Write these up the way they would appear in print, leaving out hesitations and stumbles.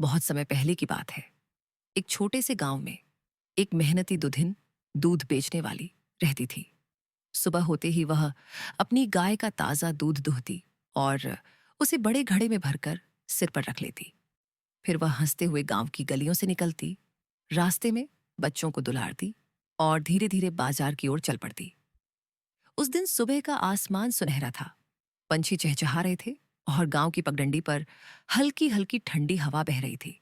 बहुत समय पहले की बात है। एक छोटे से गांव में एक मेहनती दुल्हन दूध बेचने वाली रहती थी। सुबह होते ही वह अपनी गाय का ताजा दूध दुहती और उसे बड़े घड़े में भरकर सिर पर रख लेती। फिर वह हंसते हुए गांव की गलियों से निकलती, रास्ते में बच्चों को दुलारती और धीरे धीरे बाजार की ओर चल पड़ती। उस दिन सुबह का आसमान सुनहरा था, पंछी चहचहा रहे थे और गांव की पगडंडी पर हल्की हल्की ठंडी हवा बह रही थी।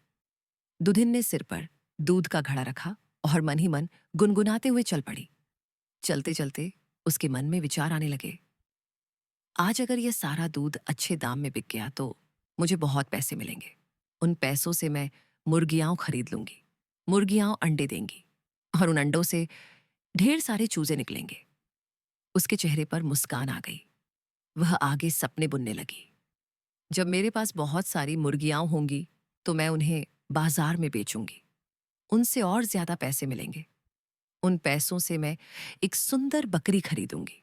दुल्हन ने सिर पर दूध का घड़ा रखा और मन ही मन गुनगुनाते हुए चल पड़ी। चलते चलते उसके मन में विचार आने लगे। आज अगर यह सारा दूध अच्छे दाम में बिक गया तो मुझे बहुत पैसे मिलेंगे। उन पैसों से मैं मुर्गियां खरीद लूंगी। मुर्गियां अंडे देंगी और उन अंडों से ढेर सारे चूजे निकलेंगे। उसके चेहरे पर मुस्कान आ गई। वह आगे सपने बुनने लगी। जब मेरे पास बहुत सारी मुर्गियां होंगी तो मैं उन्हें बाजार में बेचूंगी। उनसे और ज्यादा पैसे मिलेंगे। उन पैसों से मैं एक सुंदर बकरी खरीदूंगी।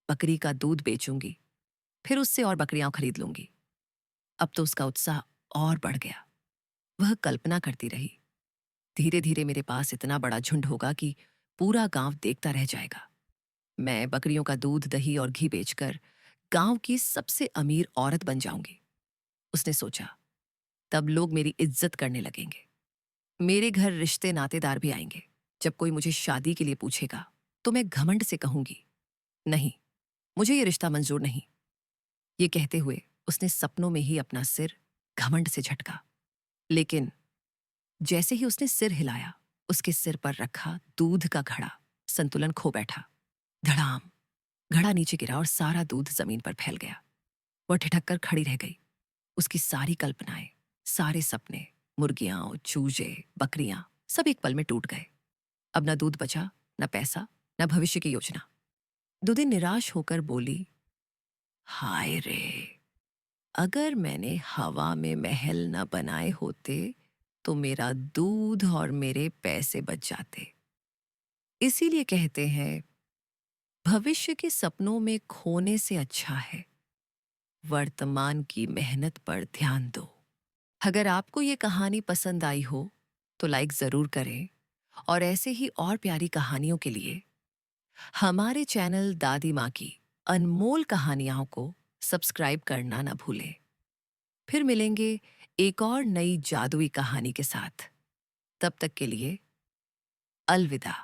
बकरी का दूध बेचूंगी, फिर उससे और बकरियां खरीद लूंगी। अब तो उसका उत्साह और बढ़ गया। वह कल्पना करती रही, धीरे धीरे मेरे पास इतना बड़ा झुंड होगा कि पूरा गांव देखता रह जाएगा। मैं बकरियों का दूध, दही और घी बेचकर गांव की सबसे अमीर औरत बन जाऊंगी। उसने सोचा, तब लोग मेरी इज्जत करने लगेंगे। मेरे घर रिश्ते नातेदार भी आएंगे। जब कोई मुझे शादी के लिए पूछेगा तो मैं घमंड से कहूंगी, नहीं, मुझे ये रिश्ता मंजूर नहीं। ये कहते हुए उसने सपनों में ही अपना सिर घमंड से झटका। लेकिन जैसे ही उसने सिर हिलाया, उसके सिर पर रखा दूध का घड़ा संतुलन खो बैठा। धड़ाम, घड़ा नीचे गिरा और सारा दूध जमीन पर फैल गया। वह ठिठक कर खड़ी रह गई। उसकी सारी कल्पनाएं, सारे सपने, मुर्गियां, चूजे, बकरियां सब एक पल में टूट गए। अब न दूध बचा, न पैसा, न भविष्य की योजना। दुदिन निराश होकर बोली, हाय रे, अगर मैंने हवा में महल न बनाए होते तो मेरा दूध और मेरे पैसे बच जाते। इसीलिए कहते हैं, भविष्य के सपनों में खोने से अच्छा है वर्तमान की मेहनत पर ध्यान दो। अगर आपको ये कहानी पसंद आई हो तो लाइक जरूर करें और ऐसे ही और प्यारी कहानियों के लिए हमारे चैनल दादी माँ की अनमोल कहानियों को सब्सक्राइब करना न भूलें। फिर मिलेंगे एक और नई जादुई कहानी के साथ। तब तक के लिए अलविदा।